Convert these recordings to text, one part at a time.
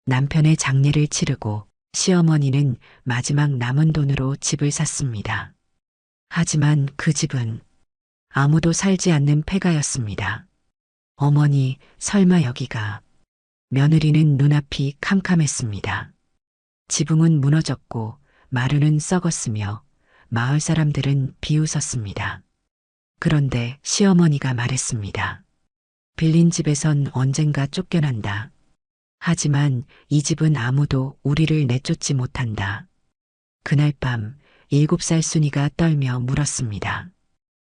남편의 장례를 치르고 시어머니는 마지막 남은 돈으로 집을 샀습니다. 하지만 그 집은 아무도 살지 않는 폐가였습니다. 어머니, 설마 여기가. 며느리는 눈앞이 캄캄했습니다. 지붕은 무너졌고 마루는 썩었으며 마을 사람들은 비웃었습니다. 그런데 시어머니가 말했습니다. 빌린 집에선 언젠가 쫓겨난다. 하지만 이 집은 아무도 우리를 내쫓지 못한다. 그날 밤 7살 순이가 떨며 물었습니다.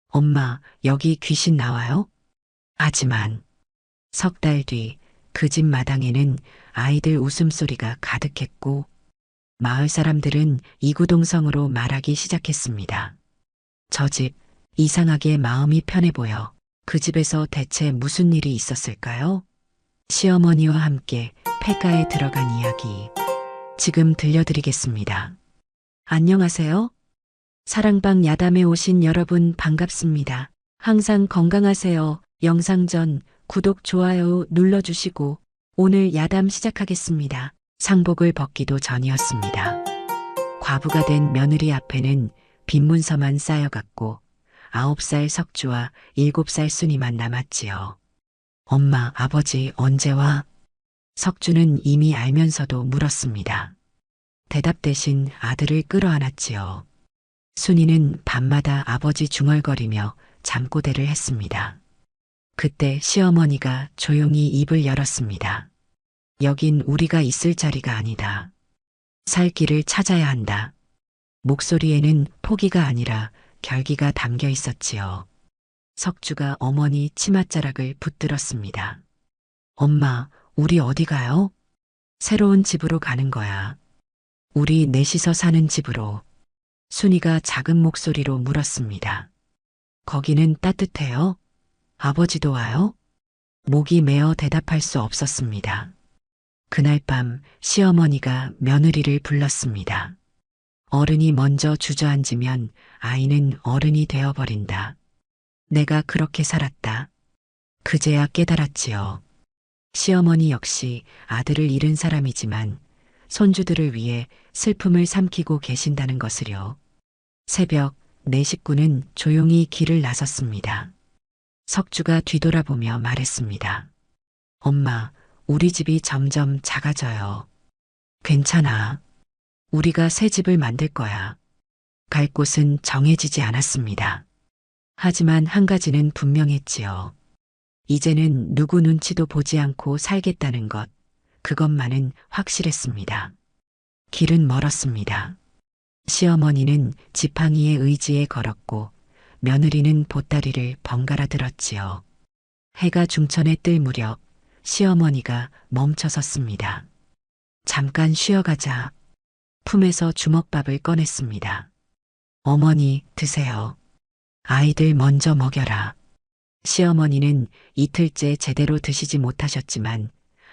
엄마, 여기 귀신 나와요? 하지만 석 달 뒤 그 집 마당에는 아이들 웃음소리가 가득했고 마을 사람들은 이구동성으로 말하기 시작했습니다. 저 집 이상하게 마음이 편해 보여. 그 집에서 대체 무슨 일이 있었을까요? 시어머니와 함께 폐가에 들어간 이야기 지금 들려드리겠습니다. 안녕하세요. 사랑방 야담에 오신 여러분 반갑습니다. 항상 건강하세요. 영상 전 구독, 좋아요 눌러주시고 오늘 야담 시작하겠습니다. 상복을 벗기도 전이었습니다. 과부가 된 며느리 앞에는 빈 문서만 쌓여갔고 9살 석주와 7살 순이만 남았지요. 엄마, 아버지 언제 와? 석주는 이미 알면서도 물었습니다. 대답 대신 아들을 끌어안았지요. 순이는 밤마다 아버지 중얼거리며 잠꼬대를 했습니다. 그때 시어머니가 조용히 입을 열었습니다. 여긴 우리가 있을 자리가 아니다. 살 길을 찾아야 한다. 목소리에는 포기가 아니라 결기가 담겨 있었지요. 석주가 어머니 치맛자락을 붙들었습니다. 엄마, 우리 어디 가요? 새로운 집으로 가는 거야. 우리 넷이서 사는 집으로. 순이가 작은 목소리로 물었습니다. 거기는 따뜻해요? 아버지도 와요? 목이 메어 대답할 수 없었습니다. 그날 밤 시어머니가 며느리를 불렀습니다. 어른이 먼저 주저앉으면 아이는 어른이 되어버린다. 내가 그렇게 살았다. 그제야 깨달았지요. 시어머니 역시 아들을 잃은 사람이지만 손주들을 위해 슬픔을 삼키고 계신다는 것을요. 새벽 네 식구는 조용히 길을 나섰습니다. 석주가 뒤돌아보며 말했습니다. 엄마, 우리 집이 점점 작아져요. 괜찮아. 우리가 새 집을 만들 거야. 갈 곳은 정해지지 않았습니다. 하지만 한 가지는 분명했지요. 이제는 누구 눈치도 보지 않고 살겠다는 것, 그것만은 확실했습니다. 길은 멀었습니다. 시어머니는 지팡이의 의지에 걸었고 며느리는 보따리를 번갈아 들었지요. 해가 중천에 뜰 무렵 시어머니가 멈춰 섰습니다. 잠깐 쉬어가자. 품에서 주먹밥을 꺼냈습니다. 어머니, 드세요. 아이들 먼저 먹여라. 시어머니는 이틀째 제대로 드시지 못하셨지만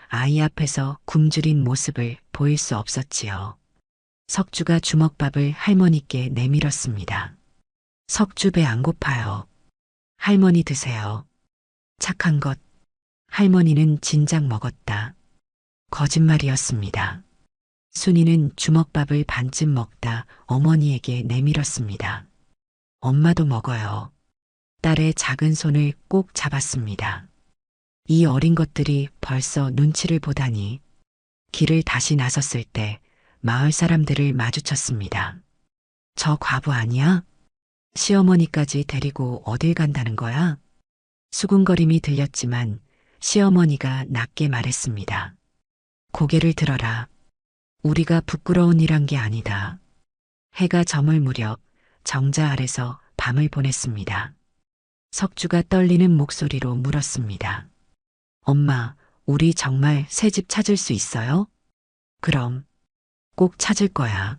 아이 앞에서 굶주린 모습을 보일 수 없었지요. 석주가 주먹밥을 할머니께 내밀었습니다. 석주 배 안 고파요. 할머니 드세요. 착한 것. 할머니는 진작 먹었다. 거짓말이었습니다. 순이는 주먹밥을 반쯤 먹다 어머니에게 내밀었습니다. 엄마도 먹어요. 딸의 작은 손을 꼭 잡았습니다. 이 어린 것들이 벌써 눈치를 보다니. 길을 다시 나섰을 때 마을 사람들을 마주쳤습니다. 저 과부 아니야? 시어머니까지 데리고 어딜 간다는 거야? 수군거림이 들렸지만 시어머니가 낮게 말했습니다. 고개를 들어라. 우리가 부끄러운 일한 게 아니다. 해가 저물 무렵 정자 아래서 밤을 보냈습니다. 석주가 떨리는 목소리로 물었습니다. 엄마, 우리 정말 새 집 찾을 수 있어요? 그럼 꼭 찾을 거야.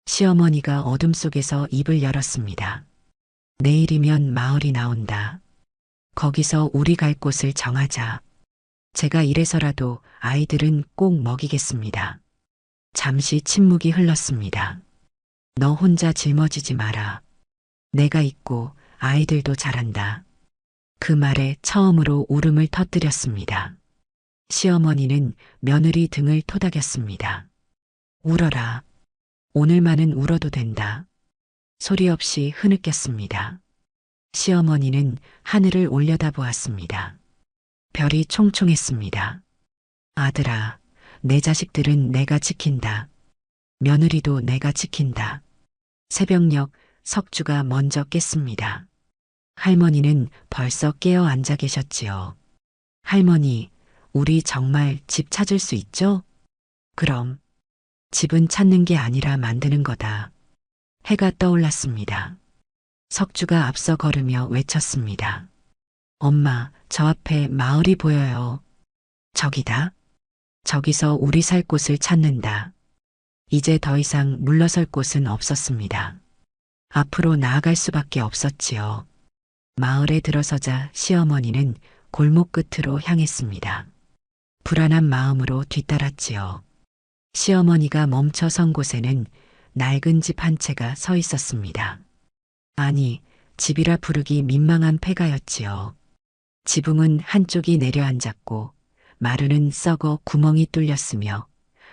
시어머니가 어둠 속에서 입을 열었습니다. 내일이면 마을이 나온다. 거기서 우리 갈 곳을 정하자. 제가 이래서라도 아이들은 꼭 먹이겠습니다. 잠시 침묵이 흘렀습니다. 너 혼자 짊어지지 마라. 내가 있고 아이들도 잘한다. 그 말에 처음으로 울음을 터뜨렸습니다. 시어머니는 며느리 등을 토닥였습니다. 울어라. 오늘만은 울어도 된다. 소리 없이 흐느꼈습니다. 시어머니는 하늘을 올려다보았습니다. 별이 총총했습니다. 아들아, 내 자식들은 내가 지킨다. 며느리도 내가 지킨다. 새벽녘 석주가 먼저 깼습니다. 할머니는 벌써 깨어 앉아 계셨지요. 할머니, 우리 정말 집 찾을 수 있죠? 그럼 집은 찾는 게 아니라 만드는 거다. 해가 떠올랐습니다. 석주가 앞서 걸으며 외쳤습니다. 엄마, 저 앞에 마을이 보여요. 저기다. 저기서 우리 살 곳을 찾는다. 이제 더 이상 물러설 곳은 없었습니다. 앞으로 나아갈 수밖에 없었지요. 마을에 들어서자 시어머니는 골목 끝으로 향했습니다. 불안한 마음으로 뒤따랐지요. 시어머니가 멈춰 선 곳에는 낡은 집 한 채가 서 있었습니다. 아니, 집이라 부르기 민망한 폐가였지요. 지붕은 한쪽이 내려앉았고 마루는 썩어 구멍이 뚫렸으며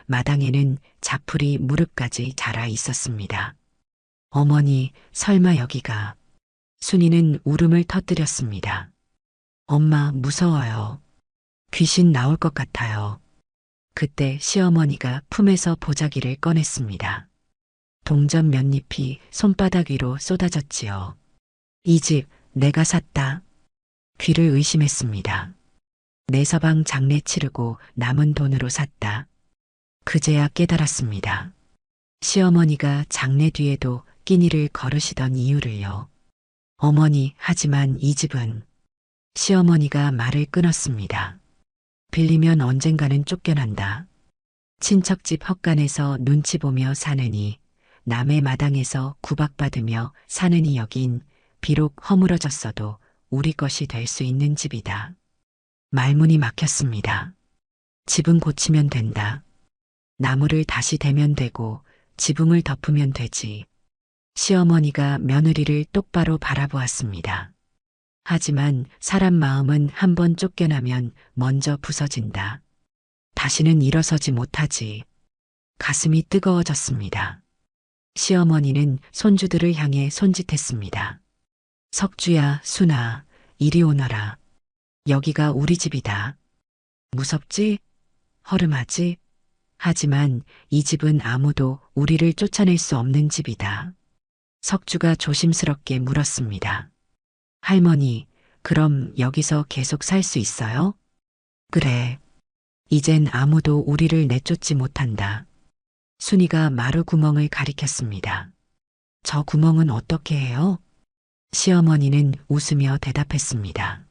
마당에는 자풀이 무릎까지 자라 있었습니다. 어머니, 설마 여기가... 순이는 울음을 터뜨렸습니다. 엄마, 무서워요. 귀신 나올 것 같아요. 그때 시어머니가 품에서 보자기를 꺼냈습니다. 동전 몇 잎이 손바닥 위로 쏟아졌지요. 이 집 내가 샀다. 귀를 의심했습니다. 내 서방 장례 치르고 남은 돈으로 샀다. 그제야 깨달았습니다. 시어머니가 장례 뒤에도 끼니를 거르시던 이유를요. 어머니, 하지만 이 집은... 시어머니가 말을 끊었습니다. 빌리면 언젠가는 쫓겨난다. 친척집 헛간에서 눈치 보며 사느니, 남의 마당에서 구박받으며 사느니 여긴 비록 허물어졌어도 우리 것이 될 수 있는 집이다. 말문이 막혔습니다. 집은 고치면 된다. 나무를 다시 대면 되고 지붕을 덮으면 되지. 시어머니가 며느리를 똑바로 바라보았습니다. 하지만 사람 마음은 한번 쫓겨나면 먼저 부서진다. 다시는 일어서지 못하지. 가슴이 뜨거워졌습니다. 시어머니는 손주들을 향해 손짓했습니다. 석주야, 순아, 이리 오너라. 여기가 우리 집이다. 무섭지? 허름하지? 하지만 이 집은 아무도 우리를 쫓아낼 수 없는 집이다. 석주가 조심스럽게 물었습니다. 할머니, 그럼 여기서 계속 살 수 있어요? 그래. 이젠 아무도 우리를 내쫓지 못한다. 순이가 마루 구멍을 가리켰습니다. 저 구멍은 어떻게 해요? 시어머니는 웃으며 대답했습니다.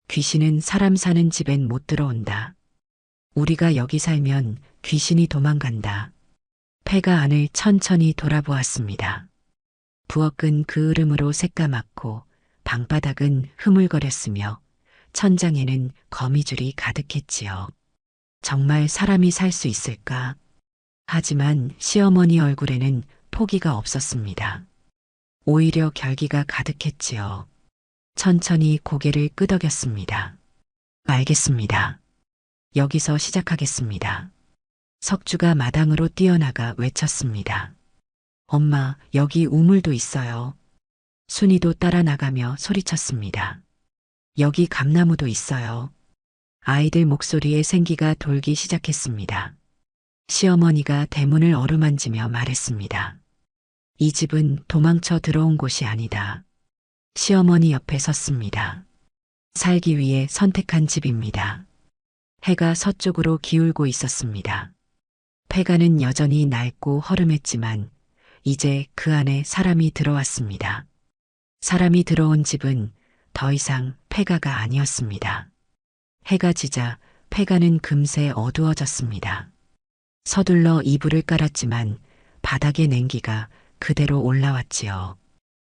귀신은 사람 사는 집엔 못 들어온다. 우리가 여기 살면 귀신이 도망간다. 폐가 안을 천천히 돌아보았습니다. 부엌은 그 으름으로 새까맣고 방바닥은 흐물거렸으며 천장에는 거미줄이 가득했지요. 정말 사람이 살 수 있을까? 하지만 시어머니 얼굴에는 포기가 없었습니다. 오히려 결기가 가득했지요. 천천히 고개를 끄덕였습니다. 알겠습니다. 여기서 시작하겠습니다. 석주가 마당으로 뛰어나가 외쳤습니다. 엄마, 여기 우물도 있어요. 순이도 따라 나가며 소리쳤습니다. 여기 감나무도 있어요. 아이들 목소리에 생기가 돌기 시작했습니다. 시어머니가 대문을 어루만지며 말했습니다. 이 집은 도망쳐 들어온 곳이 아니다. 시어머니 옆에 섰습니다. 살기 위해 선택한 집입니다. 해가 서쪽으로 기울고 있었습니다. 폐가는 여전히 낡고 허름했지만 이제 그 안에 사람이 들어왔습니다. 사람이 들어온 집은 더 이상 폐가가 아니었습니다. 해가 지자 폐가는 금세 어두워졌습니다. 서둘러 이불을 깔았지만 바닥의 냉기가 그대로 올라왔지요.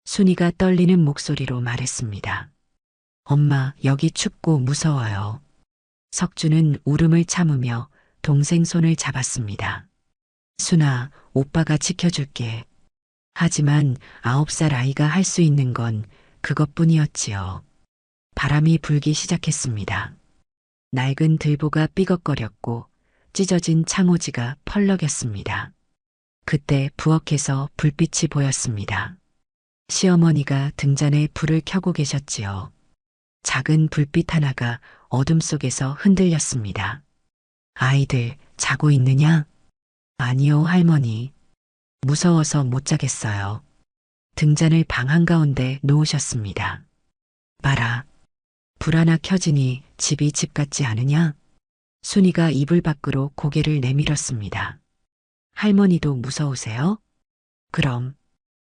순이가 떨리는 목소리로 말했습니다. 엄마, 여기 춥고 무서워요. 석주는 울음을 참으며 동생 손을 잡았습니다. 순아, 오빠가 지켜줄게. 하지만 9살 아이가 할 수 있는 건 그것뿐이었지요. 바람이 불기 시작했습니다. 낡은 들보가 삐걱거렸고 찢어진 창호지가 펄럭였습니다. 그때 부엌에서 불빛이 보였습니다. 시어머니가 등잔에 불을 켜고 계셨지요. 작은 불빛 하나가 어둠 속에서 흔들렸습니다. 아이들 자고 있느냐? 아니요, 할머니. 무서워서 못 자겠어요. 등잔을 방 한가운데 놓으셨습니다. 봐라. 불 하나 켜지니 집이 집 같지 않으냐? 순이가 이불 밖으로 고개를 내밀었습니다. 할머니도 무서우세요? 그럼.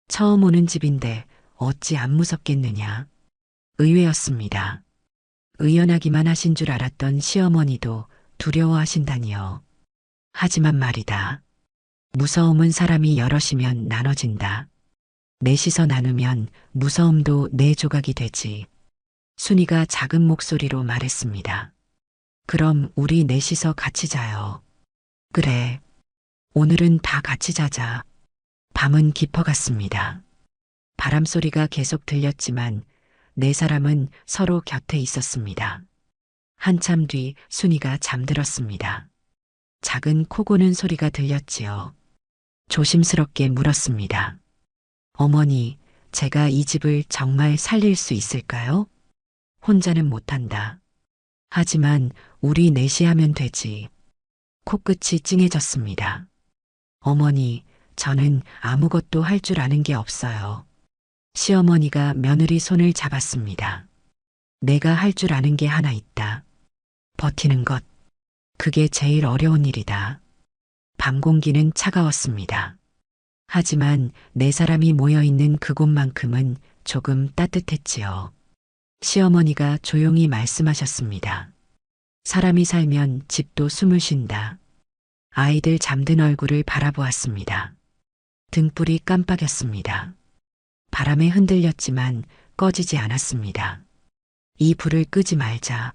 처음 오는 집인데 어찌 안 무섭겠느냐? 의외였습니다. 의연하기만 하신 줄 알았던 시어머니도 두려워하신다니요. 하지만 말이다. 무서움은 사람이 여럿이면 나눠진다. 넷이서 나누면 무서움도 네 조각이 되지. 순이가 작은 목소리로 말했습니다. 그럼 우리 넷이서 같이 자요. 그래. 오늘은 다 같이 자자. 밤은 깊어갔습니다. 바람소리가 계속 들렸지만 네 사람은 서로 곁에 있었습니다. 한참 뒤 순이가 잠들었습니다. 작은 코 고는 소리가 들렸지요. 조심스럽게 물었습니다. 어머니, 제가 이 집을 정말 살릴 수 있을까요? 혼자는 못한다. 하지만 우리 넷이 하면 되지. 코끝이 찡해졌습니다. 어머니, 저는 아무것도 할 줄 아는 게 없어요. 시어머니가 며느리 손을 잡았습니다. 내가 할 줄 아는 게 하나 있다. 버티는 것. 그게 제일 어려운 일이다. 밤 공기는 차가웠습니다. 하지만 네 사람이 모여있는 그곳만큼은 조금 따뜻했지요. 시어머니가 조용히 말씀하셨습니다. 사람이 살면 집도 숨을 쉰다. 아이들 잠든 얼굴을 바라보았습니다. 등불이 깜빡였습니다. 바람에 흔들렸지만 꺼지지 않았습니다. 이 불을 끄지 말자.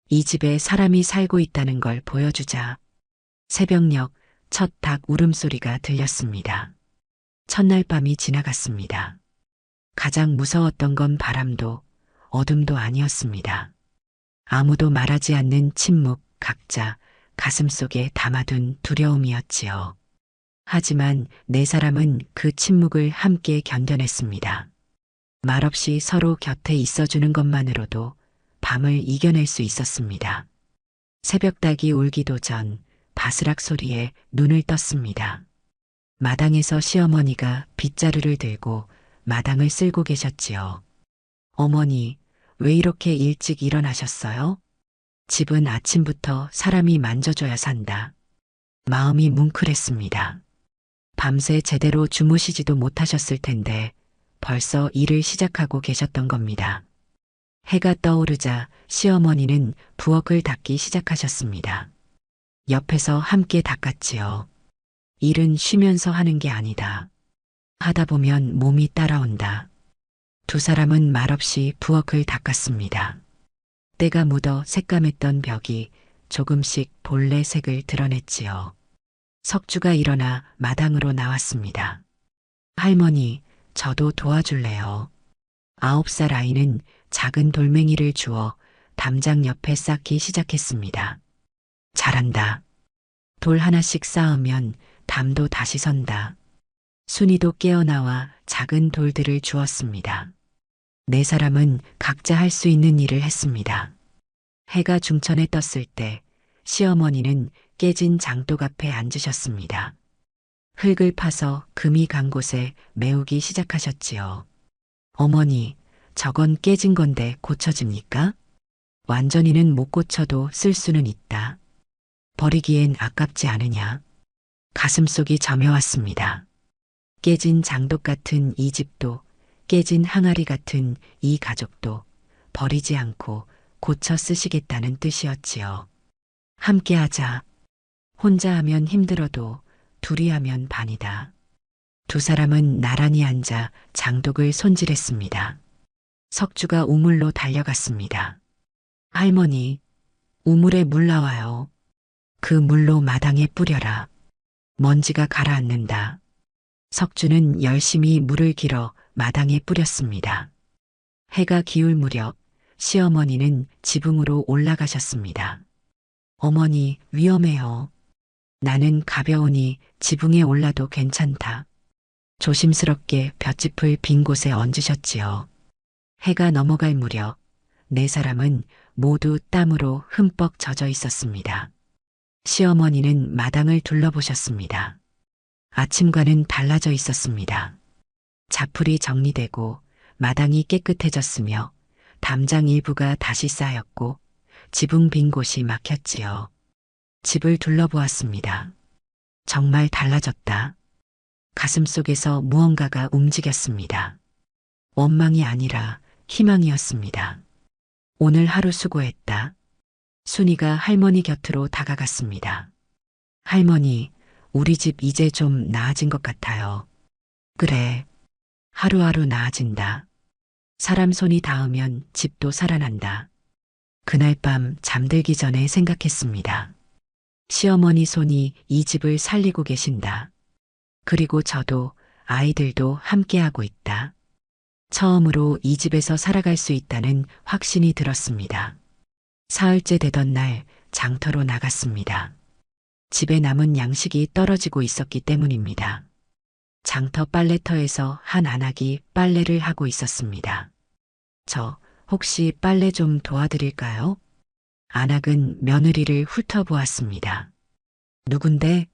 이 집에 사람이 살고 있다는 걸 보여주자. 새벽녘 첫 닭 울음소리가 들렸습니다. 첫날 밤이 지나갔습니다. 가장 무서웠던 건 바람도 어둠도 아니었습니다. 아무도 말하지 않는 침묵, 각자 가슴속에 담아둔 두려움이었지요. 하지만 네 사람은 그 침묵을 함께 견뎌냈습니다. 말없이 서로 곁에 있어주는 것만으로도 밤을 이겨낼 수 있었습니다. 새벽닭이 울기도 전 바스락 소리에 눈을 떴습니다. 마당에서 시어머니가 빗자루를 들고 마당을 쓸고 계셨지요. 어머니, 왜 이렇게 일찍 일어나셨어요? 집은 아침부터 사람이 만져줘야 산다. 마음이 뭉클했습니다. 밤새 제대로 주무시지도 못하셨을 텐데 벌써 일을 시작하고 계셨던 겁니다. 해가 떠오르자 시어머니는 부엌을 닦기 시작하셨습니다. 옆에서 함께 닦았지요. 일은 쉬면서 하는 게 아니다. 하다 보면 몸이 따라온다. 두 사람은 말없이 부엌을 닦았습니다. 때가 묻어 새까맸던 벽이 조금씩 본래 색을 드러냈지요. 석주가 일어나 마당으로 나왔습니다. 할머니, 저도 도와줄래요. 9살 아이는 작은 돌멩이를 주워 담장 옆에 쌓기 시작했습니다. 잘한다. 돌 하나씩 쌓으면 담도 다시 선다. 순이도 깨어나와 작은 돌들을 주었습니다. 네 사람은 각자 할 수 있는 일을 했습니다. 해가 중천에 떴을 때 시어머니는 깨진 장독 앞에 앉으셨습니다. 흙을 파서 금이 간 곳에 메우기 시작하셨지요. 어머니, 저건 깨진 건데 고쳐집니까? 완전히는 못 고쳐도 쓸 수는 있다. 버리기엔 아깝지 않으냐? 가슴속이 저며왔습니다. 깨진 장독 같은 이 집도 깨진 항아리 같은 이 가족도 버리지 않고 고쳐 쓰시겠다는 뜻이었지요. 함께하자. 혼자 하면 힘들어도 둘이 하면 반이다. 두 사람은 나란히 앉아 장독을 손질했습니다. 석주가 우물로 달려갔습니다. 할머니, 우물에 물 나와요. 그 물로 마당에 뿌려라. 먼지가 가라앉는다. 석주는 열심히 물을 길어 마당에 뿌렸습니다. 해가 기울 무렵 시어머니는 지붕으로 올라가셨습니다. 어머니, 위험해요. 나는 가벼우니 지붕에 올라도 괜찮다. 조심스럽게 볏짚을 빈 곳에 얹으셨지요. 해가 넘어갈 무렵 네 사람은 모두 땀으로 흠뻑 젖어 있었습니다. 시어머니는 마당을 둘러보셨습니다. 아침과는 달라져 있었습니다. 자풀이 정리되고 마당이 깨끗해졌으며 담장 일부가 다시 쌓였고 지붕 빈 곳이 막혔지요. 집을 둘러보았습니다. 정말 달라졌다. 가슴속에서 무언가가 움직였습니다. 원망이 아니라 희망이었습니다. 오늘 하루 수고했다. 순이가 할머니 곁으로 다가갔습니다. 할머니, 우리 집 이제 좀 나아진 것 같아요. 그래. 하루하루 나아진다. 사람 손이 닿으면 집도 살아난다. 그날 밤 잠들기 전에 생각했습니다. 시어머니 손이 이 집을 살리고 계신다. 그리고 저도 아이들도 함께하고 있다. 처음으로 이 집에서 살아갈 수 있다는 확신이 들었습니다. 사흘째 되던 날 장터로 나갔습니다. 집에 남은 양식이 떨어지고 있었기 때문입니다. 장터 빨래터에서 한 아낙이 빨래를 하고 있었습니다. 저 혹시 빨래 좀 도와드릴까요? 아낙은 며느리를 훑어보았습니다. 누군데?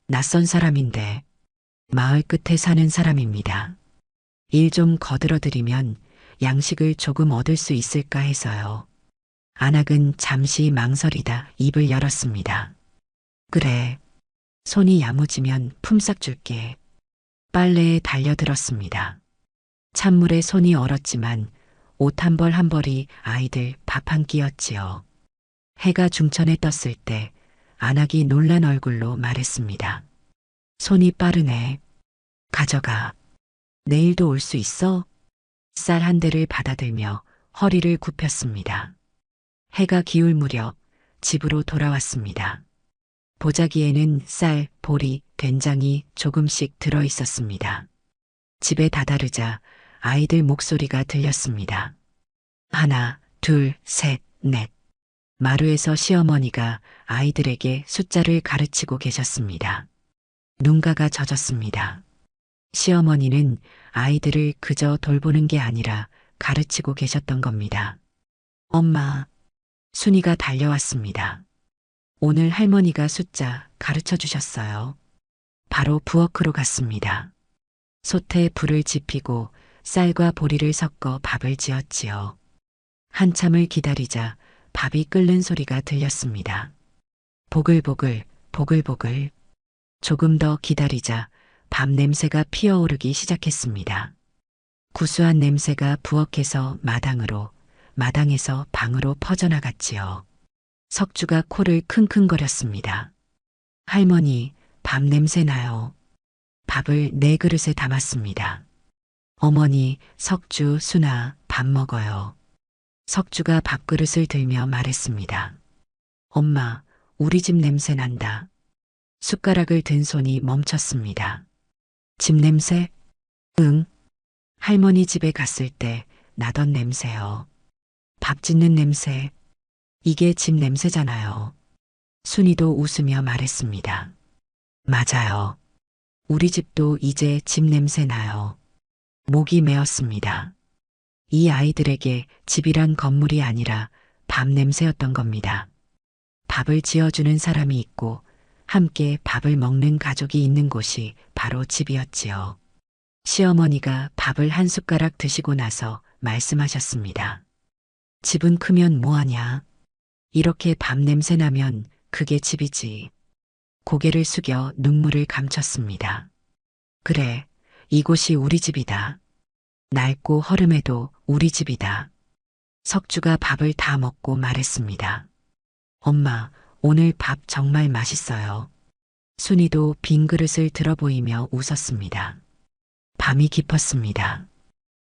낯선 사람인데. 마을 끝에 사는 사람입니다. 일 좀 거들어드리면 양식을 조금 얻을 수 있을까 해서요. 아낙은 잠시 망설이다 입을 열었습니다. 그래. 손이 야무지면 품삯 줄게. 빨래에 달려들었습니다. 찬물에 손이 얼었지만 옷 한 벌 한 벌이 아이들 밥 한 끼였지요. 해가 중천에 떴을 때 아낙이 놀란 얼굴로 말했습니다. 손이 빠르네. 가져가. 내일도 올 수 있어? 쌀 한 대를 받아들며 허리를 굽혔습니다. 해가 기울 무렵 집으로 돌아왔습니다. 보자기에는 쌀, 보리, 된장이 조금씩 들어 있었습니다. 집에 다다르자 아이들 목소리가 들렸습니다. 하나, 둘, 셋, 넷. 마루에서 시어머니가 아이들에게 숫자를 가르치고 계셨습니다. 눈가가 젖었습니다. 시어머니는 아이들을 그저 돌보는 게 아니라 가르치고 계셨던 겁니다. 엄마, 순이가 달려왔습니다. 오늘 할머니가 숫자 가르쳐 주셨어요. 바로 부엌으로 갔습니다. 솥에 불을 지피고 쌀과 보리를 섞어 밥을 지었지요. 한참을 기다리자 밥이 끓는 소리가 들렸습니다. 보글보글, 보글보글. 조금 더 기다리자 밥 냄새가 피어오르기 시작했습니다. 구수한 냄새가 부엌에서 마당으로, 마당에서 방으로 퍼져나갔지요. 석주가 코를 킁킁거렸습니다. 할머니, 밥 냄새 나요. 밥을 네 그릇에 담았습니다. 어머니, 석주, 순아, 밥 먹어요. 석주가 밥그릇을 들며 말했습니다. 엄마, 우리 집 냄새 난다. 숟가락을 든 손이 멈췄습니다. 집 냄새? 응. 할머니 집에 갔을 때 나던 냄새요. 밥 짓는 냄새. 이게 집 냄새잖아요. 순이도 웃으며 말했습니다. 맞아요. 우리 집도 이제 집 냄새 나요. 목이 메었습니다. 이 아이들에게 집이란 건물이 아니라 밥 냄새였던 겁니다. 밥을 지어주는 사람이 있고 함께 밥을 먹는 가족이 있는 곳이 바로 집이었지요. 시어머니가 밥을 한 숟가락 드시고 나서 말씀하셨습니다. 집은 크면 뭐하냐? 이렇게 밥 냄새 나면 그게 집이지. 고개를 숙여 눈물을 감췄습니다. 그래, 이곳이 우리 집이다. 낡고 허름해도 우리 집이다. 석주가 밥을 다 먹고 말했습니다. 엄마, 오늘 밥 정말 맛있어요. 순이도 빈 그릇을 들어보이며 웃었습니다. 밤이 깊었습니다.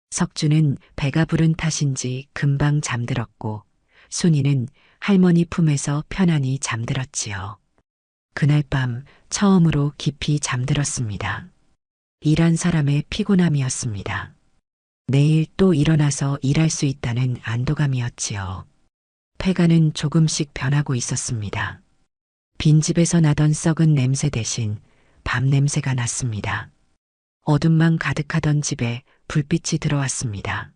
석주는 배가 부른 탓인지 금방 잠들었고 순이는 할머니 품에서 편안히 잠들었지요. 그날 밤 처음으로 깊이 잠들었습니다. 일한 사람의 피곤함이었습니다. 내일 또 일어나서 일할 수 있다는 안도감이었지요. 폐가는 조금씩 변하고 있었습니다. 빈집에서 나던 썩은 냄새 대신 밤 냄새가 났습니다. 어둠만 가득하던 집에 불빛이 들어왔습니다.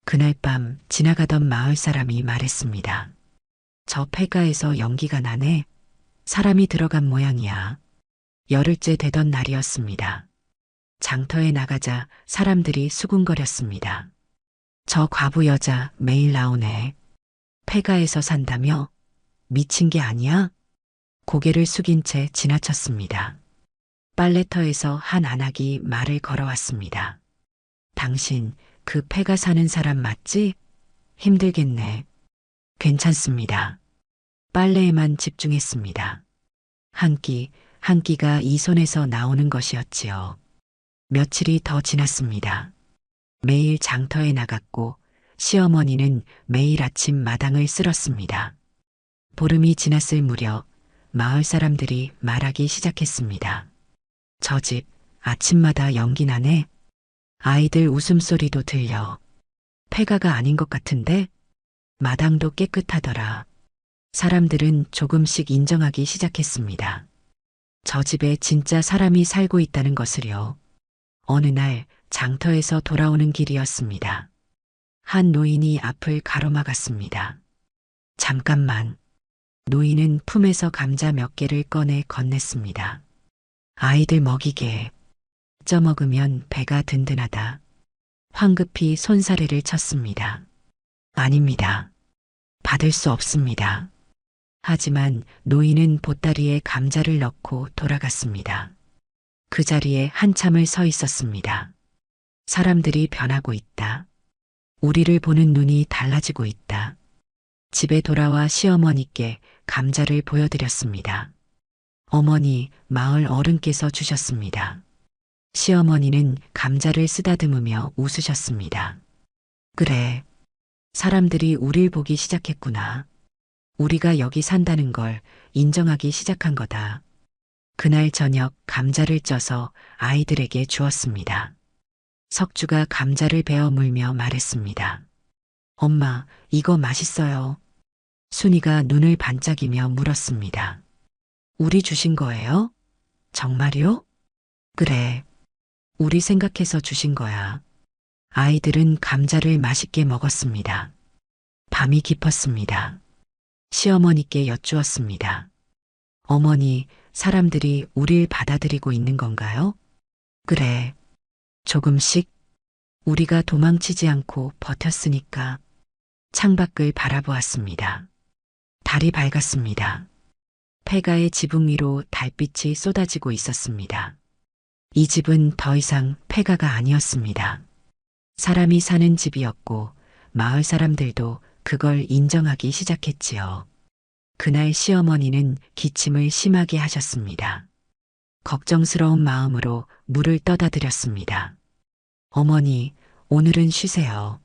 그날 밤 지나가던 마을 사람이 말했습니다. 저 폐가에서 연기가 나네. 사람이 들어간 모양이야. 열흘째 되던 날이었습니다. 장터에 나가자 사람들이 수군거렸습니다. 저 과부 여자 매일 나오네. 폐가에서 산다며? 미친 게 아니야? 고개를 숙인 채 지나쳤습니다. 빨래터에서 한 안악이 말을 걸어왔습니다. 당신 그 폐가 사는 사람 맞지? 힘들겠네. 괜찮습니다. 빨래에만 집중했습니다. 한 끼, 한 끼가 이 손에서 나오는 것이었지요. 며칠이 더 지났습니다. 매일 장터에 나갔고 시어머니는 매일 아침 마당을 쓸었습니다. 보름이 지났을 무렵 마을 사람들이 말하기 시작했습니다. 저 집 아침마다 연기 나네. 아이들 웃음소리도 들려. 폐가가 아닌 것 같은데? 마당도 깨끗하더라. 사람들은 조금씩 인정하기 시작했습니다. 저 집에 진짜 사람이 살고 있다는 것을요. 어느 날 장터에서 돌아오는 길이었습니다. 한 노인이 앞을 가로막았습니다. 잠깐만. 노인은 품에서 감자 몇 개를 꺼내 건넸습니다. 아이들 먹이게. 쪄먹으면 배가 든든하다. 황급히 손사래를 쳤습니다. 아닙니다. 받을 수 없습니다. 하지만 노인은 보따리에 감자를 넣고 돌아갔습니다. 그 자리에 한참을 서 있었습니다. 사람들이 변하고 있다. 우리를 보는 눈이 달라지고 있다. 집에 돌아와 시어머니께 감자를 보여드렸습니다. 어머니, 마을 어른께서 주셨습니다. 시어머니는 감자를 쓰다듬으며 웃으셨습니다. 그래. 사람들이 우릴 보기 시작했구나. 우리가 여기 산다는 걸 인정하기 시작한 거다. 그날 저녁 감자를 쪄서 아이들에게 주었습니다. 석주가 감자를 베어 물며 말했습니다. 엄마, 이거 맛있어요. 순이가 눈을 반짝이며 물었습니다. 우리 주신 거예요? 정말요? 그래. 우리 생각해서 주신 거야. 아이들은 감자를 맛있게 먹었습니다. 밤이 깊었습니다. 시어머니께 여쭈었습니다. 어머니, 사람들이 우릴 받아들이고 있는 건가요? 그래. 조금씩 우리가 도망치지 않고 버텼으니까. 창밖을 바라보았습니다. 달이 밝았습니다. 폐가의 지붕 위로 달빛이 쏟아지고 있었습니다. 이 집은 더 이상 폐가가 아니었습니다. 사람이 사는 집이었고 마을 사람들도 그걸 인정하기 시작했지요. 그날 시어머니는 기침을 심하게 하셨습니다. 걱정스러운 마음으로 물을 떠다 드렸습니다. 어머니, 오늘은 쉬세요.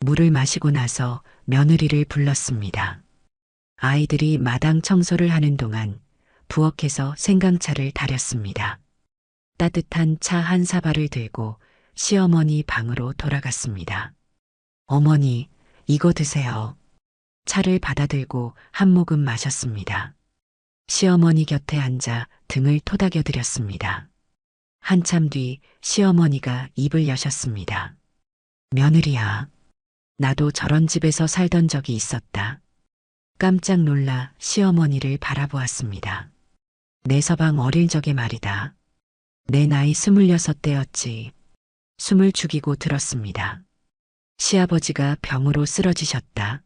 물을 마시고 나서 며느리를 불렀습니다. 아이들이 마당 청소를 하는 동안 부엌에서 생강차를 달였습니다. 따뜻한 차 한 사발을 들고 시어머니 방으로 돌아갔습니다. 어머니, 이거 드세요. 차를 받아들고 한 모금 마셨습니다. 시어머니 곁에 앉아 등을 토닥여 드렸습니다. 한참 뒤 시어머니가 입을 여셨습니다. 며느리야, 나도 저런 집에서 살던 적이 있었다. 깜짝 놀라 시어머니를 바라보았습니다. 내 서방 어릴 적의 말이다. 내 나이 26대였지. 숨을 죽이고 들었습니다. 시아버지가 병으로 쓰러지셨다.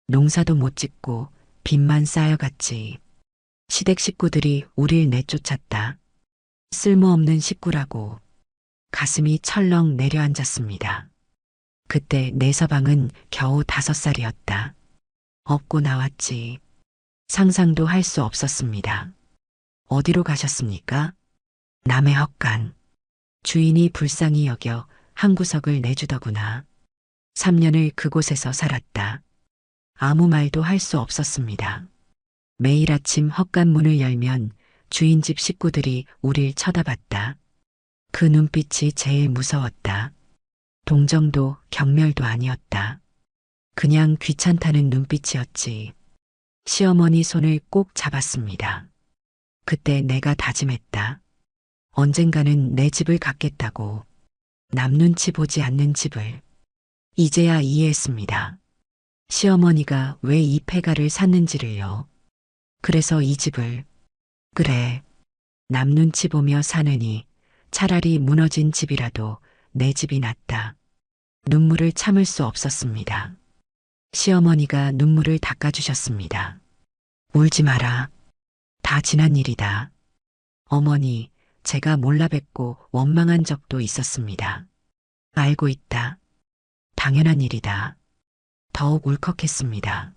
농사도 못 짓고 빚만 쌓여갔지. 시댁 식구들이 우릴 내쫓았다. 쓸모없는 식구라고. 가슴이 철렁 내려앉았습니다. 그때 내 서방은 겨우 5살이었다. 업고 나왔지. 상상도 할 수 없었습니다. 어디로 가셨습니까? 남의 헛간. 주인이 불쌍히 여겨 한 구석을 내주더구나. 3년을 그곳에서 살았다. 아무 말도 할 수 없었습니다. 매일 아침 헛간 문을 열면 주인 집 식구들이 우릴 쳐다봤다. 그 눈빛이 제일 무서웠다. 동정도 경멸도 아니었다. 그냥 귀찮다는 눈빛이었지. 시어머니 손을 꼭 잡았습니다. 그때 내가 다짐했다. 언젠가는 내 집을 갖겠다고. 남 눈치 보지 않는 집을. 이제야 이해했습니다. 시어머니가 왜 이 폐가를 샀는지를요. 그래서 이 집을. 그래. 남 눈치 보며 사느니 차라리 무너진 집이라도 내 집이 낫다. 눈물을 참을 수 없었습니다. 시어머니가 눈물을 닦아주셨습니다. 울지 마라. 다 지난 일이다. 어머니, 제가 몰라 뵙고 원망한 적도 있었습니다. 알고 있다. 당연한 일이다. 더욱 울컥했습니다.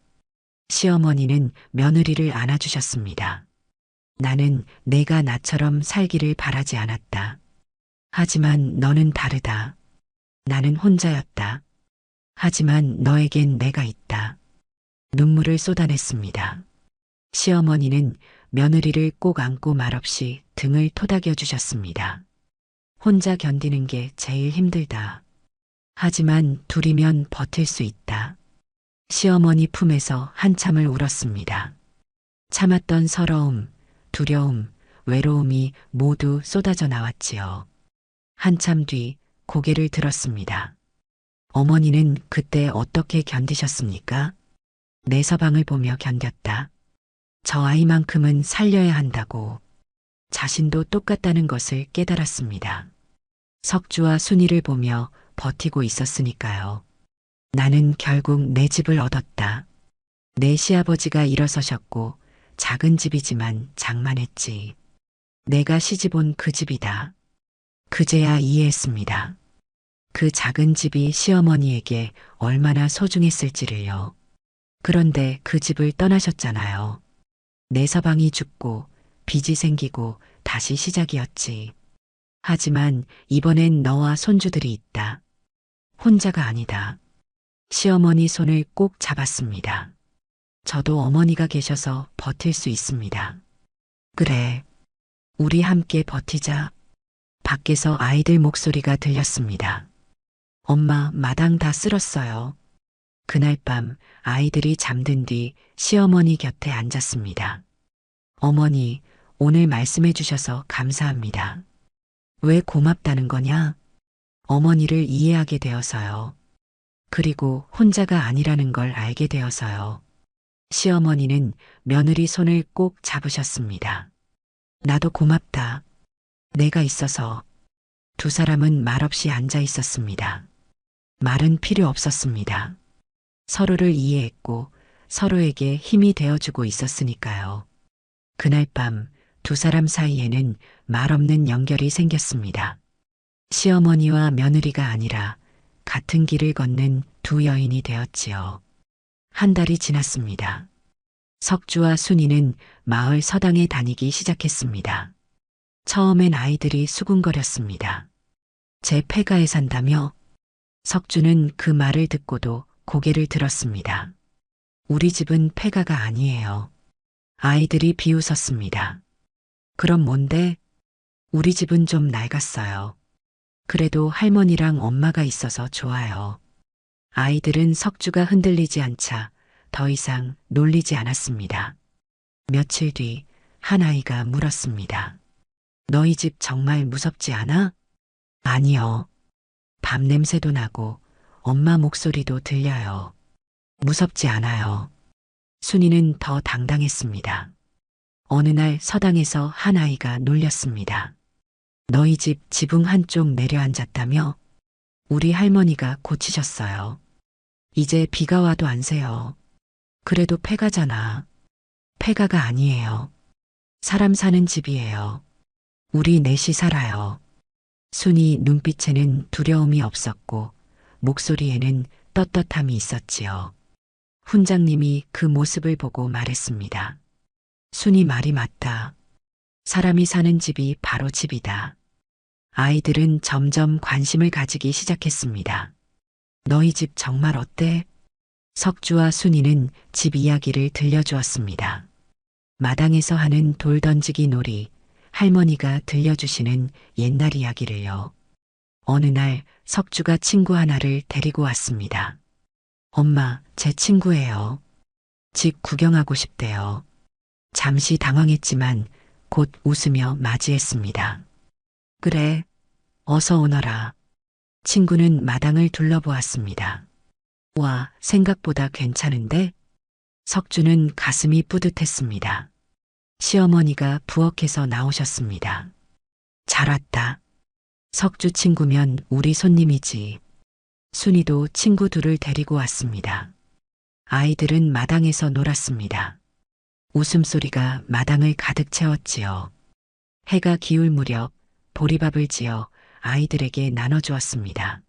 시어머니는 며느리를 안아주셨습니다. 나는 내가 나처럼 살기를 바라지 않았다. 하지만 너는 다르다. 나는 혼자였다. 하지만 너에겐 내가 있다. 눈물을 쏟아냈습니다. 시어머니는 며느리를 꼭 안고 말없이 등을 토닥여 주셨습니다. 혼자 견디는 게 제일 힘들다. 하지만 둘이면 버틸 수 있다. 시어머니 품에서 한참을 울었습니다. 참았던 서러움, 두려움, 외로움이 모두 쏟아져 나왔지요. 한참 뒤 고개를 들었습니다. 어머니는 그때 어떻게 견디셨습니까? 내 서방을 보며 견뎠다. 저 아이만큼은 살려야 한다고. 자신도 똑같다는 것을 깨달았습니다. 석주와 순이를 보며 버티고 있었으니까요. 나는 결국 내 집을 얻었다. 내 시아버지가 일어서셨고 작은 집이지만 장만했지. 내가 시집온 그 집이다. 그제야 이해했습니다. 그 작은 집이 시어머니에게 얼마나 소중했을지를요. 그런데 그 집을 떠나셨잖아요. 내 서방이 죽고 빚이 생기고 다시 시작이었지. 하지만 이번엔 너와 손주들이 있다. 혼자가 아니다. 시어머니 손을 꼭 잡았습니다. 저도 어머니가 계셔서 버틸 수 있습니다. 그래. 우리 함께 버티자. 밖에서 아이들 목소리가 들렸습니다. 엄마, 마당 다 쓸었어요. 그날 밤 아이들이 잠든 뒤 시어머니 곁에 앉았습니다. 어머니, 오늘 말씀해 주셔서 감사합니다. 왜 고맙다는 거냐? 어머니를 이해하게 되어서요. 그리고 혼자가 아니라는 걸 알게 되어서요. 시어머니는 며느리 손을 꼭 잡으셨습니다. 나도 고맙다. 내가 있어서. 두 사람은 말없이 앉아 있었습니다. 말은 필요 없었습니다. 서로를 이해했고 서로에게 힘이 되어주고 있었으니까요. 그날 밤 두 사람 사이에는 말없는 연결이 생겼습니다. 시어머니와 며느리가 아니라 같은 길을 걷는 두 여인이 되었지요. 한 달이 지났습니다. 석주와 순이는 마을 서당에 다니기 시작했습니다. 처음엔 아이들이 수군거렸습니다. 제 폐가에 산다며? 석주는 그 말을 듣고도 고개를 들었습니다. 우리 집은 폐가가 아니에요. 아이들이 비웃었습니다. 그럼 뭔데? 우리 집은 좀 낡았어요. 그래도 할머니랑 엄마가 있어서 좋아요. 아이들은 석주가 흔들리지 않자 더 이상 놀리지 않았습니다. 며칠 뒤 한 아이가 물었습니다. 너희 집 정말 무섭지 않아? 아니요. 밤 냄새도 나고 엄마 목소리도 들려요. 무섭지 않아요. 순이는 더 당당했습니다. 어느 날 서당에서 한 아이가 놀렸습니다. 너희 집 지붕 한쪽 내려앉았다며? 우리 할머니가 고치셨어요. 이제 비가 와도 안 새요. 그래도 폐가잖아. 폐가가 아니에요. 사람 사는 집이에요. 우리 넷이 살아요. 순이 눈빛에는 두려움이 없었고 목소리에는 떳떳함이 있었지요. 훈장님이 그 모습을 보고 말했습니다. 순이 말이 맞다. 사람이 사는 집이 바로 집이다. 아이들은 점점 관심을 가지기 시작했습니다. 너희 집 정말 어때? 석주와 순이는 집 이야기를 들려주었습니다. 마당에서 하는 돌 던지기 놀이, 할머니가 들려주시는 옛날 이야기를요. 어느 날 석주가 친구 하나를 데리고 왔습니다. 엄마, 제 친구예요. 집 구경하고 싶대요. 잠시 당황했지만 곧 웃으며 맞이했습니다. 그래, 어서 오너라. 친구는 마당을 둘러보았습니다. 와, 생각보다 괜찮은데? 석주는 가슴이 뿌듯했습니다. 시어머니가 부엌에서 나오셨습니다. 잘 왔다. 석주 친구면 우리 손님이지. 순이도 친구 둘을 데리고 왔습니다. 아이들은 마당에서 놀았습니다. 웃음소리가 마당을 가득 채웠지요. 해가 기울 무렵 보리밥을 지어 아이들에게 나눠주었습니다.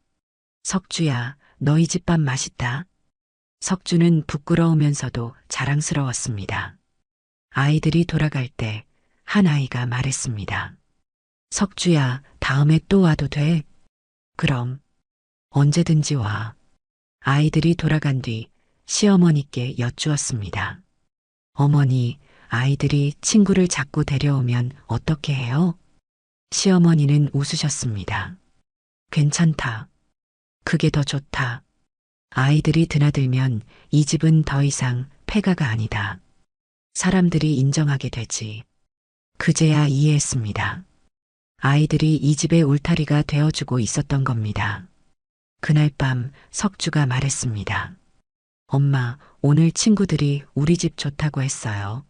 석주야, 너희 집 밥 맛있다. 석주는 부끄러우면서도 자랑스러웠습니다. 아이들이 돌아갈 때 한 아이가 말했습니다. 석주야, 다음에 또 와도 돼? 그럼 언제든지 와. 아이들이 돌아간 뒤 시어머니께 여쭈었습니다. 어머니, 아이들이 친구를 자꾸 데려오면 어떻게 해요? 시어머니는 웃으셨습니다. 괜찮다. 그게 더 좋다. 아이들이 드나들면 이 집은 더 이상 폐가가 아니다. 사람들이 인정하게 되지. 그제야 이해했습니다. 아이들이 이 집의 울타리가 되어주고 있었던 겁니다. 그날 밤 석주가 말했습니다. 엄마, 오늘 친구들이 우리 집 좋다고 했어요.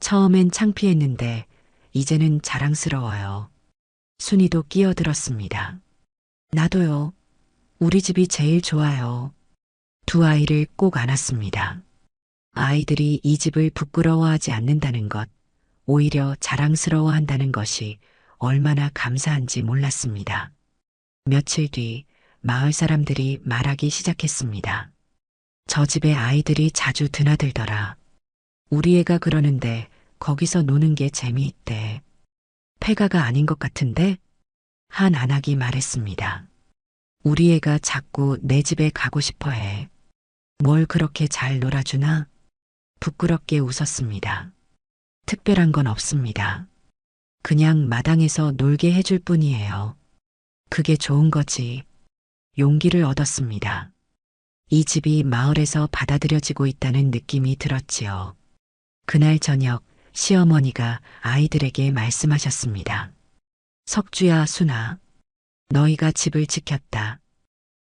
처음엔 창피했는데 이제는 자랑스러워요. 순이도 끼어들었습니다. 나도요. 우리 집이 제일 좋아요. 두 아이를 꼭 안았습니다. 아이들이 이 집을 부끄러워하지 않는다는 것, 오히려 자랑스러워한다는 것이 얼마나 감사한지 몰랐습니다. 며칠 뒤 마을 사람들이 말하기 시작했습니다. 저 집에 아이들이 자주 드나들더라. 우리 애가 그러는데 거기서 노는 게 재미있대. 폐가가 아닌 것 같은데? 한 안악이 말했습니다. 우리 애가 자꾸 내 집에 가고 싶어 해. 뭘 그렇게 잘 놀아주나? 부끄럽게 웃었습니다. 특별한 건 없습니다. 그냥 마당에서 놀게 해줄 뿐이에요. 그게 좋은 거지. 용기를 얻었습니다. 이 집이 마을에서 받아들여지고 있다는 느낌이 들었지요. 그날 저녁 시어머니가 아이들에게 말씀하셨습니다. 석주야, 순아, 너희가 집을 지켰다.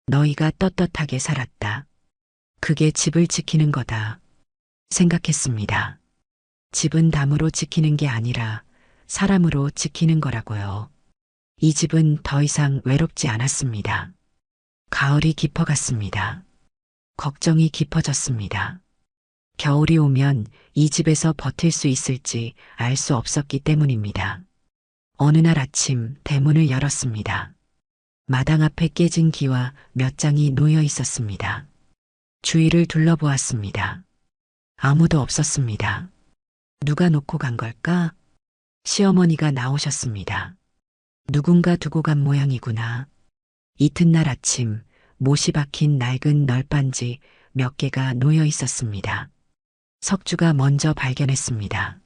너희가 떳떳하게 살았다. 그게 집을 지키는 거다. 생각했습니다. 집은 담으로 지키는 게 아니라 사람으로 지키는 거라고요. 이 집은 더 이상 외롭지 않았습니다. 가을이 깊어갔습니다. 걱정이 깊어졌습니다. 겨울이 오면 이 집에서 버틸 수 있을지 알 수 없었기 때문입니다. 어느 날 아침 대문을 열었습니다. 마당 앞에 깨진 기와 몇 장이 놓여 있었습니다. 주위를 둘러보았습니다. 아무도 없었습니다. 누가 놓고 간 걸까? 시어머니가 나오셨습니다. 누군가 두고 간 모양이구나. 이튿날 아침 못이 박힌 낡은 널빤지 몇 개가 놓여 있었습니다. 석주가 먼저 발견했습니다.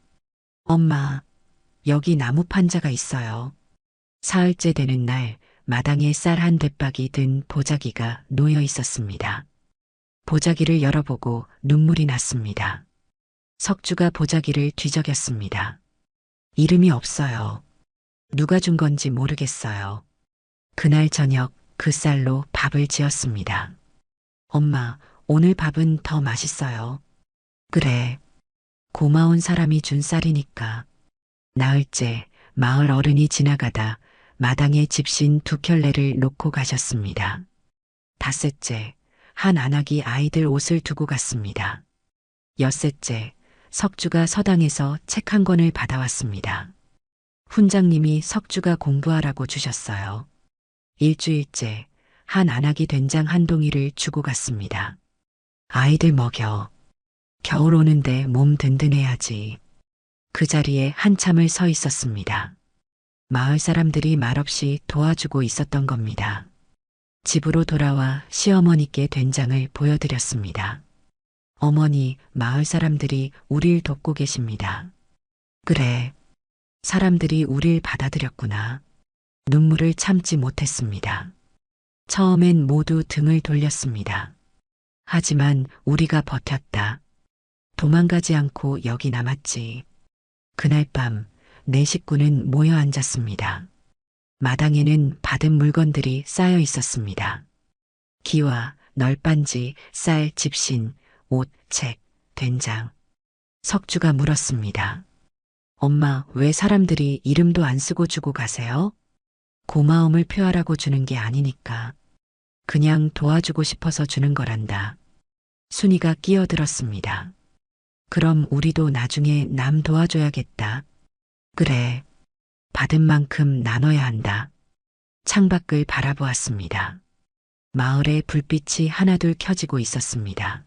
엄마, 여기 나무 판자가 있어요. 사흘째 되는 날 마당에 쌀 한 대박이 든 보자기가 놓여 있었습니다. 보자기를 열어보고 눈물이 났습니다. 석주가 보자기를 뒤적였습니다. 이름이 없어요. 누가 준 건지 모르겠어요. 그날 저녁 그 쌀로 밥을 지었습니다. 엄마, 오늘 밥은 더 맛있어요. 그래. 고마운 사람이 준 쌀이니까. 나흘째 마을 어른이 지나가다 마당에 집신 두 켤레를 놓고 가셨습니다. 닷새째 한 안악이 아이들 옷을 두고 갔습니다. 엿새째 석주가 서당에서 책 한 권을 받아왔습니다. 훈장님이 석주가 공부하라고 주셨어요. 일주일째 한 안악이 된장 한 동이를 주고 갔습니다. 아이들 먹여. 겨울 오는데 몸 든든해야지. 그 자리에 한참을 서 있었습니다. 마을 사람들이 말없이 도와주고 있었던 겁니다. 집으로 돌아와 시어머니께 된장을 보여드렸습니다. 어머니, 마을 사람들이 우릴 돕고 계십니다. 그래, 사람들이 우릴 받아들였구나. 눈물을 참지 못했습니다. 처음엔 모두 등을 돌렸습니다. 하지만 우리가 버텼다. 도망가지 않고 여기 남았지. 그날 밤 네 식구는 모여 앉았습니다. 마당에는 받은 물건들이 쌓여 있었습니다. 기와 널빤지, 쌀, 집신, 옷, 책, 된장. 석주가 물었습니다. 엄마, 왜 사람들이 이름도 안 쓰고 주고 가세요? 고마움을 표하라고 주는 게 아니니까. 그냥 도와주고 싶어서 주는 거란다. 순이가 끼어들었습니다. 그럼 우리도 나중에 남 도와줘야겠다. 그래. 받은 만큼 나눠야 한다. 창밖을 바라보았습니다. 마을에 불빛이 하나둘 켜지고 있었습니다.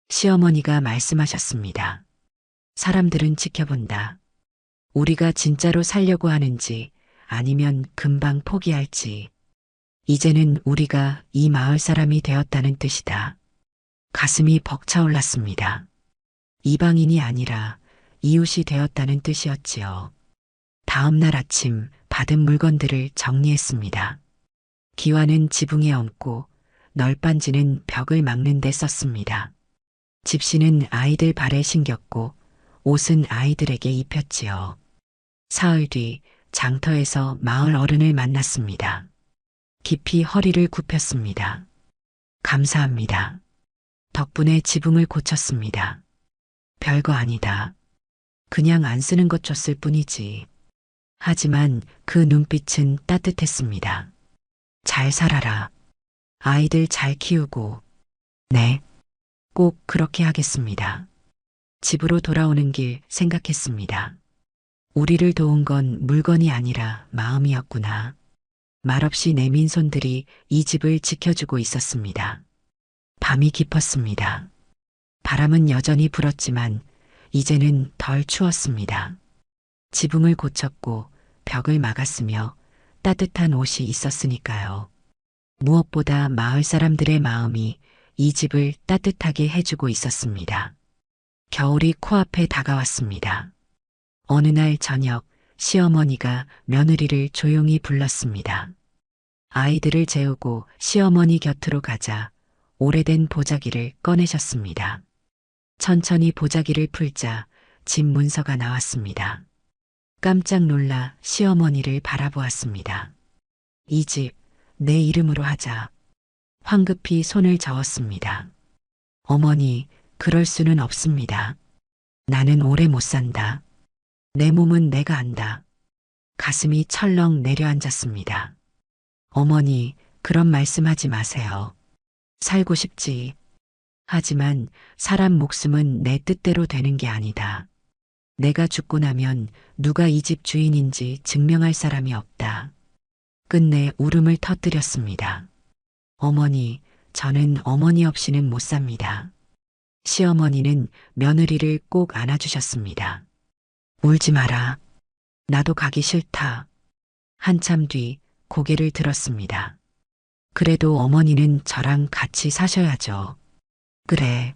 시어머니가 말씀하셨습니다. 사람들은 지켜본다. 우리가 진짜로 살려고 하는지 아니면 금방 포기할지. 이제는 우리가 이 마을 사람이 되었다는 뜻이다. 가슴이 벅차올랐습니다. 이방인이 아니라 이웃이 되었다는 뜻이었지요. 다음 날 아침 받은 물건들을 정리했습니다. 기와는 지붕에 얹고 널빤지는 벽을 막는 데 썼습니다. 집시는 아이들 발에 신겼고 옷은 아이들에게 입혔지요. 사흘 뒤 장터에서 마을 어른을 만났습니다. 깊이 허리를 굽혔습니다. 감사합니다. 덕분에 지붕을 고쳤습니다. 별거 아니다. 그냥 안 쓰는 것 줬을 뿐이지. 하지만 그 눈빛은 따뜻했습니다. 잘 살아라. 아이들 잘 키우고. 네. 꼭 그렇게 하겠습니다. 집으로 돌아오는 길 생각했습니다. 우리를 도운 건 물건이 아니라 마음이었구나. 말없이 내민 손들이 이 집을 지켜주고 있었습니다. 밤이 깊었습니다. 바람은 여전히 불었지만 이제는 덜 추웠습니다. 지붕을 고쳤고 벽을 막았으며 따뜻한 옷이 있었으니까요. 무엇보다 마을 사람들의 마음이 이 집을 따뜻하게 해주고 있었습니다. 겨울이 코앞에 다가왔습니다. 어느 날 저녁 시어머니가 며느리를 조용히 불렀습니다. 아이들을 재우고 시어머니 곁으로 가자 오래된 보자기를 꺼내셨습니다. 천천히 보자기를 풀자 집 문서가 나왔습니다. 깜짝 놀라 시어머니를 바라보았습니다. 이 집 내 이름으로 하자. 황급히 손을 저었습니다. 어머니, 그럴 수는 없습니다. 나는 오래 못 산다. 내 몸은 내가 안다. 가슴이 철렁 내려앉았습니다. 어머니, 그런 말씀하지 마세요. 살고 싶지. 하지만 사람 목숨은 내 뜻대로 되는 게 아니다. 내가 죽고 나면 누가 이 집 주인인지 증명할 사람이 없다. 끝내 울음을 터뜨렸습니다. 어머니, 저는 어머니 없이는 못 삽니다. 시어머니는 며느리를 꼭 안아주셨습니다. 울지 마라. 나도 가기 싫다. 한참 뒤 고개를 들었습니다. 그래도 어머니는 저랑 같이 사셔야죠. 그래.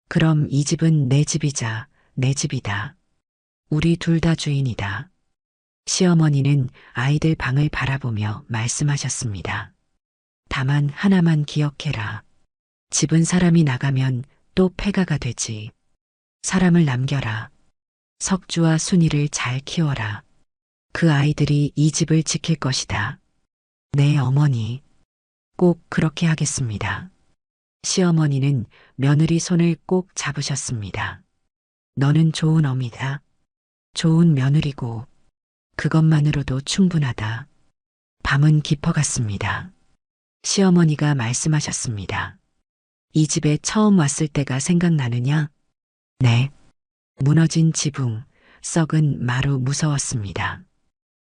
그럼 이 집은 내 집이자 내 집이다. 우리 둘 다 주인이다. 시어머니는 아이들 방을 바라보며 말씀하셨습니다. 다만 하나만 기억해라. 집은 사람이 나가면 또 폐가가 되지. 사람을 남겨라. 석주와 순이를 잘 키워라. 그 아이들이 이 집을 지킬 것이다. 네, 어머니. 꼭 그렇게 하겠습니다. 시어머니는 며느리 손을 꼭 잡으셨습니다. 너는 좋은 어미다. 좋은 며느리고 그것만으로도 충분하다. 밤은 깊어갔습니다. 시어머니가 말씀하셨습니다. 이 집에 처음 왔을 때가 생각나느냐? 네. 무너진 지붕, 썩은 마루 무서웠습니다.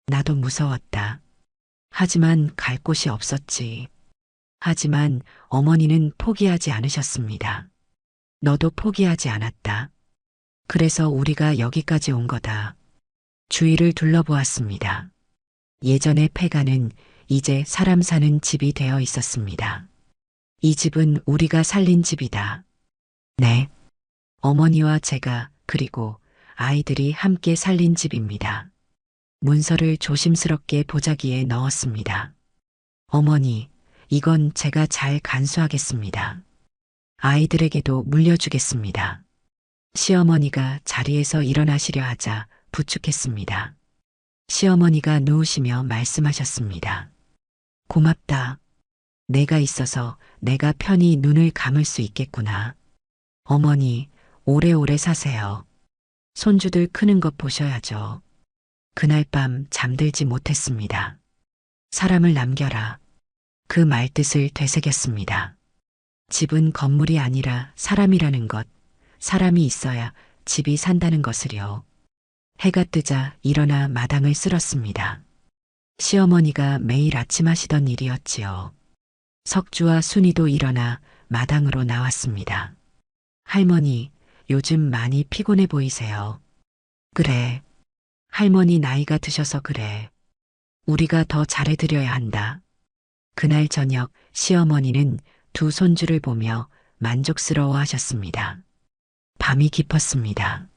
나도 무서웠다. 하지만 갈 곳이 없었지. 하지만 어머니는 포기하지 않으셨습니다. 너도 포기하지 않았다. 그래서 우리가 여기까지 온 거다. 주위를 둘러보았습니다. 예전의 폐가는 이제 사람 사는 집이 되어 있었습니다. 이 집은 우리가 살린 집이다. 네. 어머니와 제가 그리고 아이들이 함께 살린 집입니다. 문서를 조심스럽게 보자기에 넣었습니다. 어머니, 이건 제가 잘 간수하겠습니다. 아이들에게도 물려주겠습니다. 시어머니가 자리에서 일어나시려 하자 부축했습니다. 시어머니가 누우시며 말씀하셨습니다. 고맙다. 내가 있어서 내가 편히 눈을 감을 수 있겠구나. 어머니, 오래오래 사세요. 손주들 크는 것 보셔야죠. 그날 밤 잠들지 못했습니다. 사람을 남겨라. 그 말뜻을 되새겼습니다. 집은 건물이 아니라 사람이라는 것, 사람이 있어야 집이 산다는 것을요. 해가 뜨자 일어나 마당을 쓸었습니다. 시어머니가 매일 아침 하시던 일이었지요. 석주와 순이도 일어나 마당으로 나왔습니다. 할머니, 요즘 많이 피곤해 보이세요. 그래. 할머니 나이가 드셔서 그래. 우리가 더 잘해드려야 한다. 그날 저녁 시어머니는 두 손주를 보며 만족스러워 하셨습니다. 밤이 깊었습니다.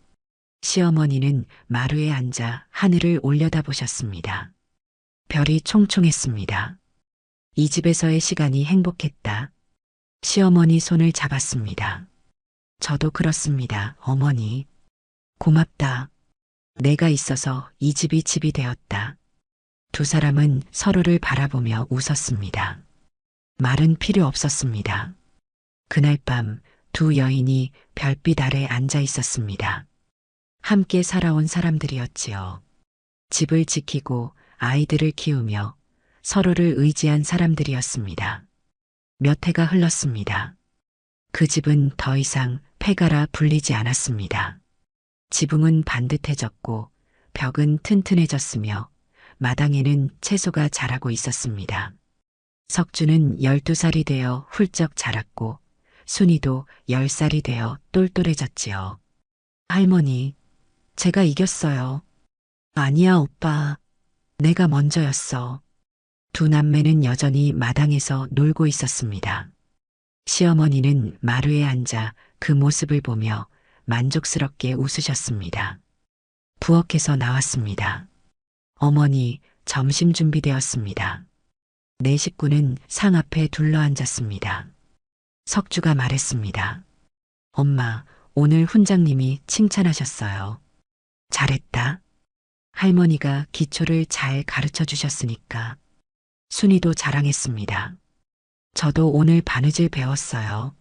시어머니는 마루에 앉아 하늘을 올려다보셨습니다. 별이 총총했습니다. 이 집에서의 시간이 행복했다. 시어머니 손을 잡았습니다. 저도 그렇습니다, 어머니. 고맙다. 내가 있어서 이 집이 집이 되었다. 두 사람은 서로를 바라보며 웃었습니다. 말은 필요 없었습니다. 그날 밤 두 여인이 별빛 아래 앉아 있었습니다. 함께 살아온 사람들이었지요. 집을 지키고 아이들을 키우며 서로를 의지한 사람들이었습니다. 몇 해가 흘렀습니다. 그 집은 더 이상 폐가라 불리지 않았습니다. 지붕은 반듯해졌고 벽은 튼튼해졌으며 마당에는 채소가 자라고 있었습니다. 석주는 12살이 되어 훌쩍 자랐고 순이도 10살이 되어 똘똘해졌지요. 할머니, 제가 이겼어요. 아니야, 오빠. 내가 먼저였어. 두 남매는 여전히 마당에서 놀고 있었습니다. 시어머니는 마루에 앉아 그 모습을 보며 만족스럽게 웃으셨습니다. 부엌에서 나왔습니다. 어머니, 점심 준비되었습니다. 네 식구는 상 앞에 둘러앉았습니다. 석주가 말했습니다. 엄마, 오늘 훈장님이 칭찬하셨어요. 잘했다. 할머니가 기초를 잘 가르쳐 주셨으니까. 순이도 자랑했습니다. 저도 오늘 바느질 배웠어요.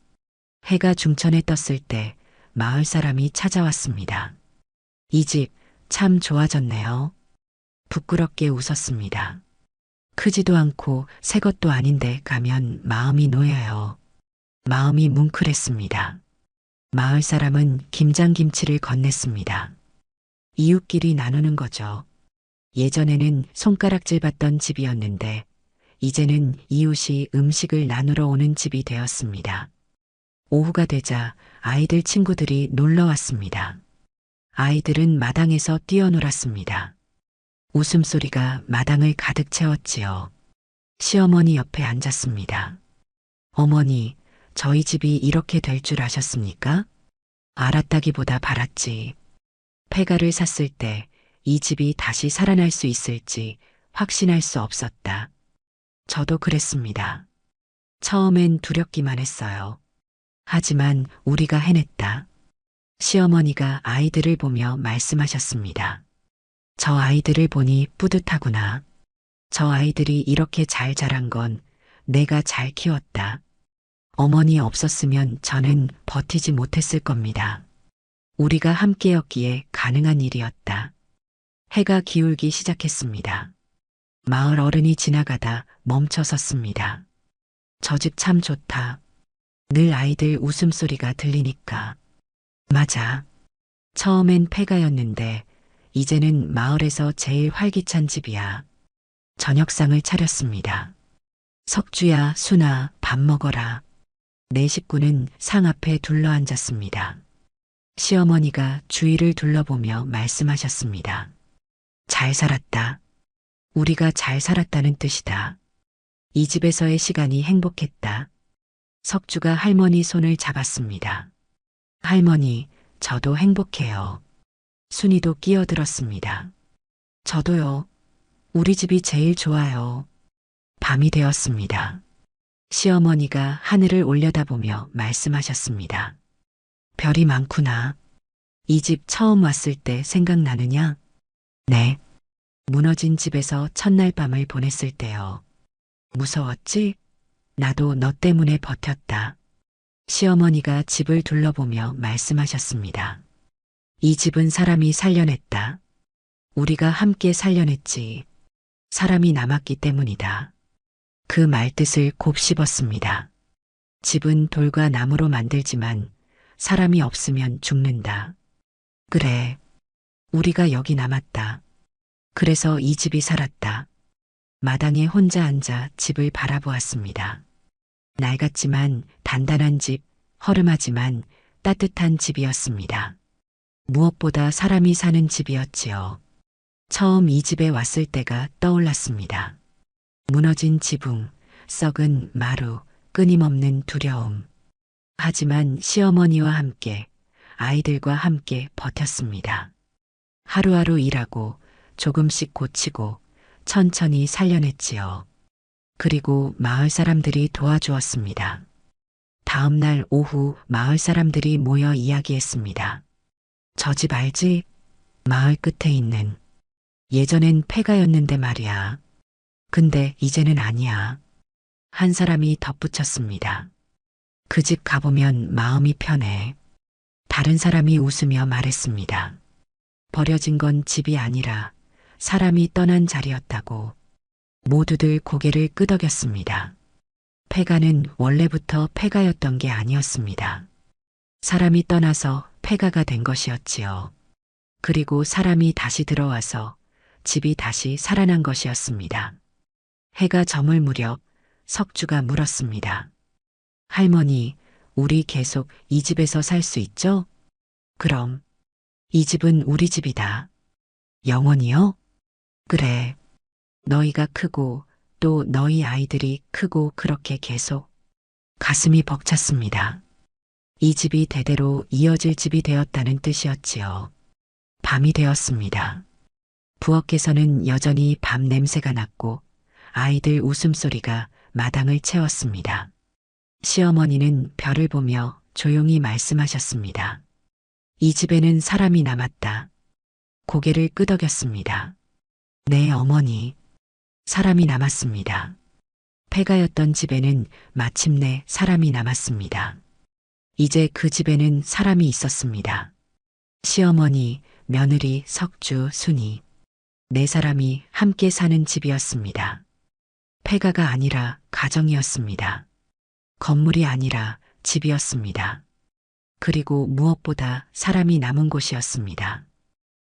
해가 중천에 떴을 때 마을 사람이 찾아왔습니다. 이 집 참 좋아졌네요. 부끄럽게 웃었습니다. 크지도 않고 새 것도 아닌데 가면 마음이 놓여요. 마음이 뭉클했습니다. 마을 사람은 김장김치를 건넸습니다. 이웃끼리 나누는 거죠. 예전에는 손가락질 받던 집이었는데 이제는 이웃이 음식을 나누러 오는 집이 되었습니다. 오후가 되자 아이들 친구들이 놀러 왔습니다. 아이들은 마당에서 뛰어놀았습니다. 웃음소리가 마당을 가득 채웠지요. 시어머니 옆에 앉았습니다. 어머니, 저희 집이 이렇게 될 줄 아셨습니까? 알았다기보다 바랐지. 폐가를 샀을 때 이 집이 다시 살아날 수 있을지 확신할 수 없었다. 저도 그랬습니다. 처음엔 두렵기만 했어요. 하지만 우리가 해냈다. 시어머니가 아이들을 보며 말씀하셨습니다. 저 아이들을 보니 뿌듯하구나. 저 아이들이 이렇게 잘 자란 건 내가 잘 키웠다. 어머니 없었으면 저는 버티지 못했을 겁니다. 우리가 함께였기에 가능한 일이었다. 해가 기울기 시작했습니다. 마을 어른이 지나가다 멈춰 섰습니다. 저 집 참 좋다. 늘 아이들 웃음소리가 들리니까. 맞아. 처음엔 폐가였는데 이제는 마을에서 제일 활기찬 집이야. 저녁상을 차렸습니다. 석주야, 순아, 밥 먹어라. 네 식구는 상 앞에 둘러앉았습니다. 시어머니가 주위를 둘러보며 말씀하셨습니다. 잘 살았다. 우리가 잘 살았다는 뜻이다. 이 집에서의 시간이 행복했다. 석주가 할머니 손을 잡았습니다. 할머니, 저도 행복해요. 순이도 끼어들었습니다. 저도요. 우리 집이 제일 좋아요. 밤이 되었습니다. 시어머니가 하늘을 올려다보며 말씀하셨습니다. 별이 많구나. 이 집 처음 왔을 때 생각나느냐? 네. 무너진 집에서 첫날 밤을 보냈을 때요. 무서웠지? 나도 너 때문에 버텼다. 시어머니가 집을 둘러보며 말씀하셨습니다. 이 집은 사람이 살려냈다. 우리가 함께 살려냈지. 사람이 남았기 때문이다. 그 말뜻을 곱씹었습니다. 집은 돌과 나무로 만들지만 사람이 없으면 죽는다. 그래. 우리가 여기 남았다. 그래서 이 집이 살았다. 마당에 혼자 앉아 집을 바라보았습니다. 낡았지만 단단한 집, 허름하지만 따뜻한 집이었습니다. 무엇보다 사람이 사는 집이었지요. 처음 이 집에 왔을 때가 떠올랐습니다. 무너진 지붕, 썩은 마루, 끊임없는 두려움. 하지만 시어머니와 함께, 아이들과 함께 버텼습니다. 하루하루 일하고 조금씩 고치고 천천히 살려냈지요. 그리고 마을 사람들이 도와주었습니다. 다음 날 오후 마을 사람들이 모여 이야기했습니다. 저 집 알지? 마을 끝에 있는. 예전엔 폐가였는데 말이야. 근데 이제는 아니야. 한 사람이 덧붙였습니다. 그 집 가보면 마음이 편해. 다른 사람이 웃으며 말했습니다. 버려진 건 집이 아니라 사람이 떠난 자리였다고. 모두들 고개를 끄덕였습니다. 폐가는 원래부터 폐가였던 게 아니었습니다. 사람이 떠나서 폐가가 된 것이었지요. 그리고 사람이 다시 들어와서 집이 다시 살아난 것이었습니다. 해가 저물 무렵 석주가 물었습니다. 할머니, 우리 계속 이 집에서 살 수 있죠? 그럼. 이 집은 우리 집이다. 영원히요? 그래. 너희가 크고 또 너희 아이들이 크고 그렇게 계속. 가슴이 벅찼습니다. 이 집이 대대로 이어질 집이 되었다는 뜻이었지요. 밤이 되었습니다. 부엌에서는 여전히 밤 냄새가 났고 아이들 웃음소리가 마당을 채웠습니다. 시어머니는 별을 보며 조용히 말씀하셨습니다. 이 집에는 사람이 남았다. 고개를 끄덕였습니다. 네, 어머니. 사람이 남았습니다. 폐가였던 집에는 마침내 사람이 남았습니다. 이제 그 집에는 사람이 있었습니다. 시어머니, 며느리, 석주, 순이. 네 사람이 함께 사는 집이었습니다. 폐가가 아니라 가정이었습니다. 건물이 아니라 집이었습니다. 그리고 무엇보다 사람이 남은 곳이었습니다.